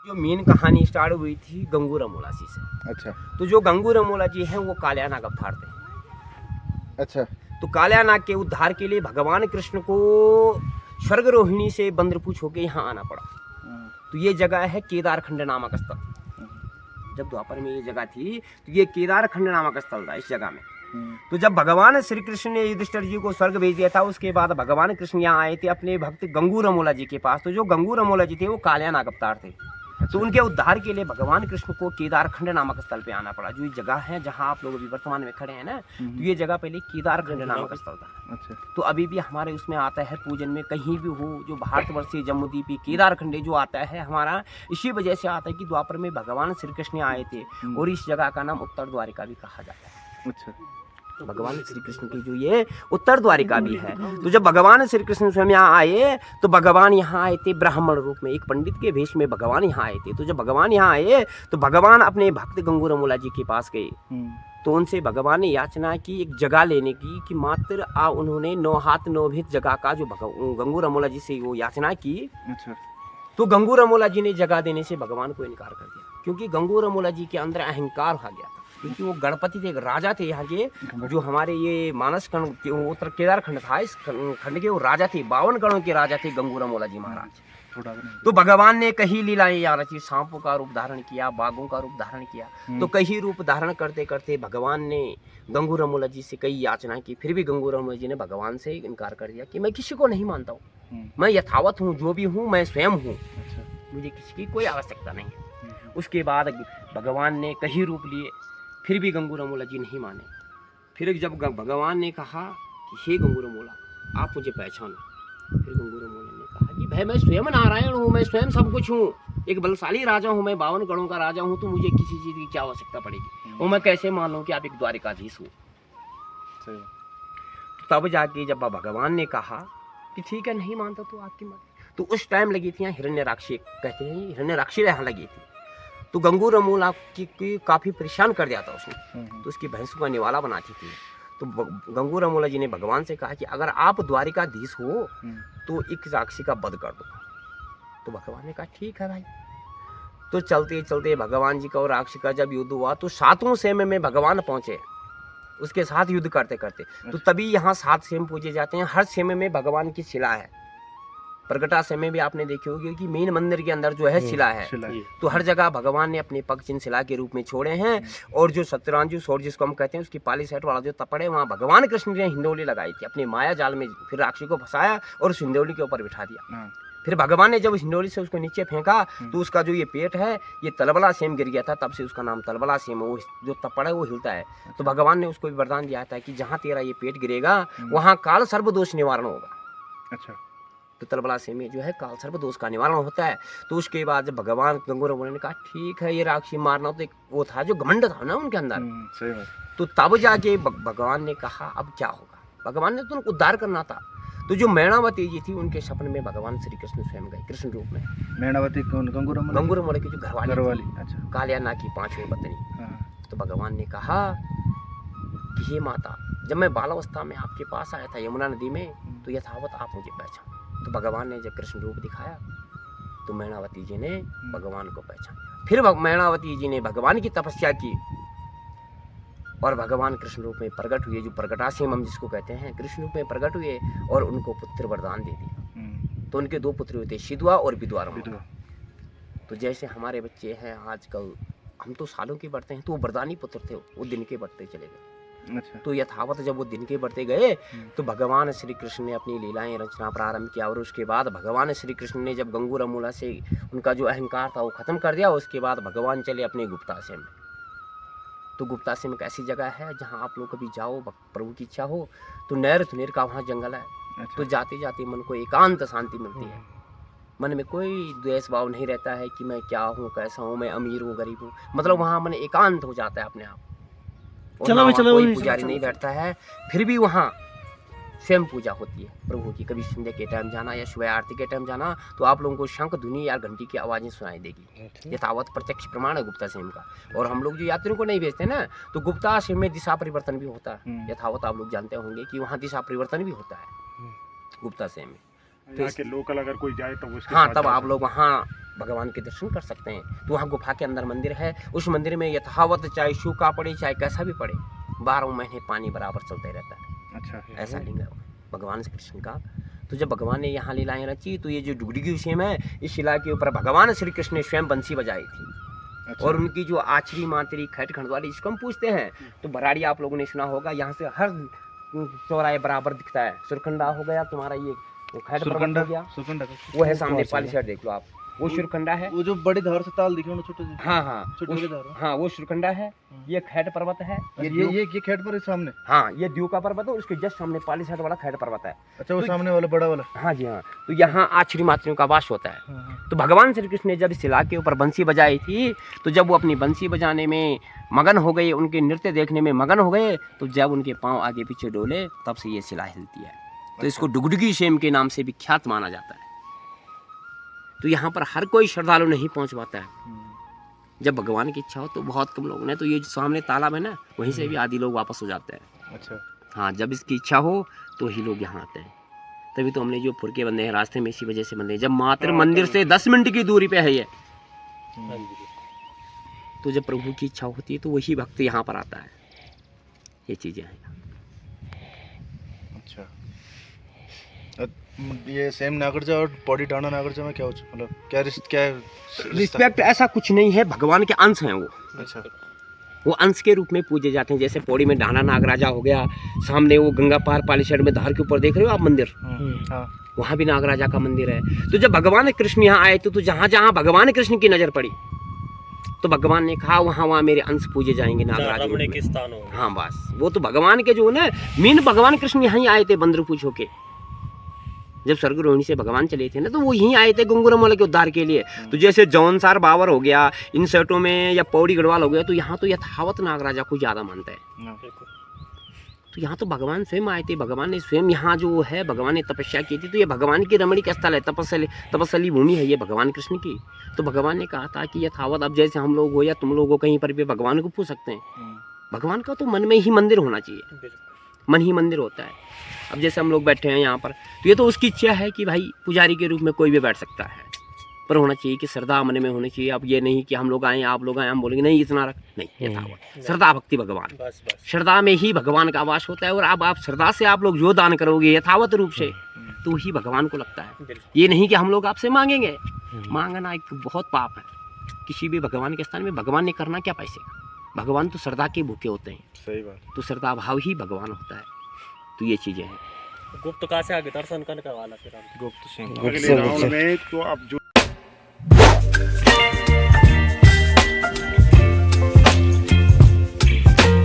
जो मेन कहानी स्टार्ट हुई थी गंगू रमोला जी से। अच्छा तो जो गंगू रमोला जी हैं वो कालियानाग अवतार थे। अच्छा तो कालियानाग के उद्धार के लिए भगवान कृष्ण को स्वर्ग रोहिणी से बंद्रपूछ होकर यहाँ आना पड़ा। तो ये जगह है केदारखंड नामक स्थल। जब द्वापर में ये जगह थी तो ये केदारखंड नामक स्थल था इस जगह में। तो जब भगवान श्री कृष्ण ने युधिष्ठिर जी को स्वर्ग भेज दिया था, उसके बाद भगवान कृष्ण यहाँ आए थे अपने भक्त गंगू रमोला जी के पास। तो जो गंगू रमोला जी थे वो कालियानाग अवतार थे। तो उनके उद्धार के लिए भगवान कृष्ण को केदारखंड नामक स्थल पे आना पड़ा। जो ये जगह है जहाँ आप लोग अभी वर्तमान में खड़े हैं ना, तो ये जगह पहले केदारखंड नामक स्थल था। अच्छा तो अभी भी हमारे उसमें आता है पूजन में, कहीं भी हो जो भारतवर्ष से जम्मूद्वीप केदारखंड जो आता है हमारा, इसी वजह से आता है कि द्वापर में भगवान श्री कृष्ण आए थे और इस जगह का नाम उत्तर द्वारिका भी कहा जाता है। अच्छा तो भगवान श्री कृष्ण की जो ये उत्तर द्वारिका भी है। तो जब भगवान श्री कृष्ण स्वयं यहाँ आए तो भगवान यहाँ आए थे ब्राह्मण रूप में, एक पंडित के भेष में भगवान यहाँ आए थे। तो जब भगवान यहाँ आए तो भगवान अपने भक्त गंगू रमोला जी के पास गए। तो उनसे भगवान ने याचना की एक जगह लेने की, कि मात्र उन्होंने 9 हाथ 9 भेद जगह का जो गंगू रमोला जी से वो याचना की। अच्छा तो गंगू रमोला जी ने जगह देने से भगवान को इनकार कर दिया, क्योंकि गंगू रमोला जी के अंदर अहंकार आ गया था। क्योंकि वो गणपति थे, एक राजा थे यहाँ के, जो हमारे ये मानस खंड के उत्तर केदारखंड था, इस खंड के वो राजा थे, 52 गणों के राजा थे गंगू रमोला जी महाराज। तो भगवान ने कई लीलाएं यहाँ रची, सांपों का रूप धारण किया, बाघों का रूप धारण किया। तो कई रूप धारण करते करते भगवान ने गंगू रमोला जी से कई याचना की। फिर भी गंगू रमोला जी ने भगवान से इनकार कर दिया कि मैं किसी को नहीं मानता हूँ, मैं यथावत हूँ, जो भी हूँ मैं स्वयं हूँ, मुझे किसी की कोई आवश्यकता नहीं है। उसके बाद भगवान ने कई रूप लिए, फिर भी गंगू रमोला जी नहीं माने। फिर जब भगवान ने कहा कि हे गंगू रमोला आप मुझे पहचानो, फिर गंगू रमोला ने कहा कि भाई मैं स्वयं नारायण हूँ, मैं स्वयं सब कुछ हूँ, एक बलशाली राजा हूँ, मैं 52 गणों का राजा हूँ, तो मुझे किसी चीज़ की क्या आवश्यकता पड़ेगी, और मैं कैसे मान लूँ कि आप एक द्वारिकाधीश हो। तब जाके जब भगवान ने कहा कि ठीक है नहीं मानता तो आपकी मर्जी, तो उस टाइम लगी थी यहाँ हिरण्यराक्षी, कहते हैं हिरण्यराक्षी यहाँ लगी थी। तो गंगू रमोला की काफ़ी परेशान कर दिया था उसने, तो उसकी भैंसों का निवाला बनाती थी। तो गंगू रमोला जी ने भगवान से कहा कि अगर आप द्वारिकाधीश हो तो एक राक्षसी का वध कर दो। तो भगवान ने कहा ठीक है भाई। तो चलते चलते भगवान जी का और राक्षसी का जब युद्ध हुआ तो 7वें सेम में भगवान पहुंचे, उसके साथ युद्ध करते करते। तो तभी यहाँ 7 सेम पूजे जाते हैं, हर सेम में भगवान की शिला है। प्रगटा समय भी आपने देखी होगी कि मेन मंदिर के अंदर जो है शिला है। तो हर जगह भगवान ने अपने पग चिन्ह शिला के रूप में छोड़े हैं। और जो सत्यरांजू सोर जिसको हम कहते हैं, उसकी पाली सेट वाला जो तपड़ है, वहाँ भगवान कृष्ण ने हिंदोली लगाई थी अपने माया जाल में, फिर राक्षसी को फंसाया और उस हिंदोली के ऊपर बिठा दिया। फिर भगवान ने जब हिंडोली से उसको नीचे फेंका तो उसका जो ये पेट है ये तलबला सेम गिर गया था, तब से उसका नाम तलबला सेम, वो जो तपड़ है वो हिलता है। तो भगवान ने उसको भी वरदान दिया था कि जहाँ तेरा ये पेट गिरेगा वहाँ काल सर्व दोष निवारण होगा। अच्छा तो तलबला से में जो है काल सर्प दोष का निवारण होता है। तो उसके बाद जब भगवान गंगू रमोला ने कहा ठीक है ये राक्षसी मारना, तो एक वो था जो घमंड था ना उनके अंदर। सही बात। तो तब जाके भगवान ने कहा अब क्या होगा, भगवान ने तो उनको उद्धार करना था। तो जो मैणावती जी थी उनके सपने में भगवान श्री कृष्ण स्वयं गए कृष्ण रूप में। मैणावती कौन? गंगू रमोला की जो घरवाली। अच्छा कालियानाग की 5वीं पत्नी। तो भगवान ने कहा कि हे माता, जब मैं बालावस्था में आपके पास आया था यमुना नदी में, तो यथावत आप मुझे पहचान। तो भगवान ने जब कृष्ण रूप दिखाया तो मैणावती जी ने भगवान को पहचाना। फिर मैणावती जी ने भगवान की तपस्या की और भगवान कृष्ण रूप में प्रकट हुए, जो प्रगटासीम हम जिसको कहते हैं, कृष्ण रूप में प्रकट हुए और उनको पुत्र वरदान दे दिया। तो उनके 2 पुत्र हुए थे, शिदुआ और विदुआ। तो जैसे हमारे बच्चे हैं आजकल, हम तो सालों के बढ़ते हैं, तो वो वरदानी पुत्र थे, वो दिन के बढ़ते चले गए। अच्छा। तो यथावत जब वो दिन के बढ़ते गए तो भगवान श्री कृष्ण ने अपनी लीलाएं रचना प्रारंभ किया। और उसके बाद भगवान श्री कृष्ण ने जब गंगू रमोला से उनका जो अहंकार था वो खत्म कर दिया, उसके बाद भगवान चले अपने गुप्ताश्रम में। तो गुप्ताश्रम एक ऐसी जगह है जहाँ आप लोग कभी जाओ, प्रभु की इच्छा हो तो नैर थुनेर का वहाँ जंगल है। अच्छा। तो जाते जाते मन को एकांत शांति मिलती है, मन में कोई द्वेष भाव नहीं रहता है कि मैं क्या हूँ, कैसा हूँ, मैं अमीर हूँ, गरीब हूँ, मतलब वहाँ मन एकांत हो जाता है अपने आप। कोई पुजारी नहीं बैठता है, फिर भी वहाँ स्वयं पूजा होती है प्रभु की। कभी संध्या के टाइम जाना या सुबह आरती के टाइम जाना तो आप लोगों को शंख धुनी या घंटी की आवाज़ें सुनाई देगी। यथावत प्रत्यक्ष प्रमाण है गुप्ताश्रम का। और हम लोग जो यात्रियों को नहीं भेजते ना, तो गुप्ताश्रम में दिशा परिवर्तन भी होता है। यथावत आप लोग जानते होंगे कि वहाँ दिशा परिवर्तन भी होता है गुप्ताश्रम में। यहाँ के लोकल अगर कोई जाए तो हाँ, तब आप लोग वहाँ भगवान के दर्शन कर सकते हैं। तो वहाँ गुफा के अंदर मंदिर है, उस मंदिर में यथावत चाहे सूखा पड़े चाहे कैसा भी पड़े 12 महीने पानी बराबर चलता ही रहता है। अच्छा। ऐसा लिंग है भगवान श्री कृष्ण का। तो जब भगवान ने यहाँ लीलाएं रची तो ये जो डुगडुगी सेम है, इस शिला के ऊपर भगवान श्री कृष्ण ने स्वयं बंसी बजाई थी। अच्छा। और उनकी जो आचरी मातरी खैट खंडवाली इसको हम पूछते हैं। तो बराड़ी आप लोगों ने सुना होगा, यहाँ से हर चौराहे बराबर दिखता है। सुरखंडा हो गया तुम्हारा, ये खैट पर्वत हो गया, सुरकंडा वो है सामने पाली साइड देख लो आप, वो सुरखंडा है। वो जो बड़ी धार से ताल दिखे छोटे से। हाँ हाँ छोटे वो- छोटे धार। हाँ वो सुरखंडा है, ये खैट पर्वत है। ये खेत पर है सामने। हाँ ये द्यू का पर्वत है, उसके जस्ट सामने पाली साइड वाला खैट पर्वत है। अच्छा, वो तो- सामने वाला बड़ा वाला। हाँ जी हाँ। तो यहाँ आचरी मातरियों का वास होता है। हाँ। तो भगवान श्री कृष्ण ने जब इस शिला के ऊपर बंसी बजाई थी, तो जब वो अपनी बंसी बजाने में मगन हो गए, उनके नृत्य देखने में मगन हो गए, तो जब उनके पांव आगे पीछे डोले तब से ये शिला हिलती है। तो इसको डुगडुगी सेम के नाम से विख्यात माना जाता है। तो यहाँ पर हर कोई श्रद्धालु नहीं पहुँच पाता है। जब भगवान की इच्छा हो तो बहुत कम लोग ने, तो ये जो सामने तालाब है ना, वहीं से भी आदि लोग वापस हो जाते हैं। अच्छा। हाँ, जब इसकी इच्छा हो तो ही लोग यहाँ आते हैं। तभी तो हमने जो फुरके बंधे हैं रास्ते में इसी वजह से बंधे हैं। जब मात्र मंदिर से 10 मिनट की दूरी पे है ये, तो जब प्रभु की इच्छा होती है तो वही भक्त यहाँ पर आता है। ये चीज़ें हैं। अच्छा। ये सेम नागरजा और पौड़ी डांडा नागरजा में क्या हो, मतलब क्या क्या रिस्पेक्ट ऐसा कुछ नहीं है, भगवान के अंश हैं वो। अच्छा। वो अंश के रूप में पूजे जाते हैं। जैसे पौड़ी में ढाना नागराजा हो गया, सामने वो गंगा पार पाली साइड में धार के ऊपर देख रहे हो आप मंदिर, हाँ। वहाँ भी नागराजा का मंदिर है। तो जब भगवान कृष्ण यहाँ आए तो जहाँ जहाँ भगवान कृष्ण की नज़र पड़ी तो भगवान ने कहा वहाँ वहाँ मेरे अंश पूजे जाएंगे नागराज के स्थान हो। हाँ बस, वो तो भगवान के जो ना मीन भगवान कृष्ण यहाँ ही आए थे बंदरपूछ होके। जब स्वर्ग रोहिणी से भगवान चले थे ना, तो वो यहीं आए थे गंगूरमोला के उद्धार के लिए। तो जैसे जौनसार बावर हो गया, इन सेटों में, या पौड़ी गढ़वाल हो गया, तो यहाँ तो यथावत नागराजा को ज़्यादा मानता है। तो यहाँ तो भगवान स्वयं आए थे। भगवान ने स्वयं यहाँ जो है भगवान ने तपस्या की थी। तो ये भगवान की रमणीक स्थल है, तपस्ली भूमि है ये भगवान कृष्ण की। तो भगवान ने कहा था कि यथावत अब जैसे हम लोग हो या तुम लोग हो कहीं पर भी भगवान को पूछ सकते हैं। भगवान का तो मन में ही मंदिर होना चाहिए, मन ही मंदिर होता है। अब जैसे हम लोग बैठे हैं यहाँ पर, तो ये तो उसकी इच्छा है कि भाई पुजारी के रूप में कोई भी बैठ सकता है, पर होना चाहिए कि श्रद्धा मन में होनी चाहिए। अब ये नहीं कि हम लोग आए आप लोग आए हम बोलेंगे नहीं इतना रख, नहीं, यथावत श्रद्धा भक्ति भगवान, श्रद्धा में ही भगवान का वास होता है। और अब आप श्रद्धा से आप लोग जो दान करोगे यथावत रूप से, तो वही भगवान को लगता है। ये नहीं कि हम लोग आपसे मांगेंगे, मांगना एक बहुत पाप है। किसी भी भगवान के स्थान में भगवान ने करना क्या पैसे का, भगवान तो श्रद्धा के भूखे होते हैं। सही बात। तो श्रद्धा भाव ही भगवान होता है। तो ये चीज़ें हैं। गुप्त कहाँ से आगे दर्शन करने का वाला फिर हम गुप्त सिंह गुप्त में तो आप जो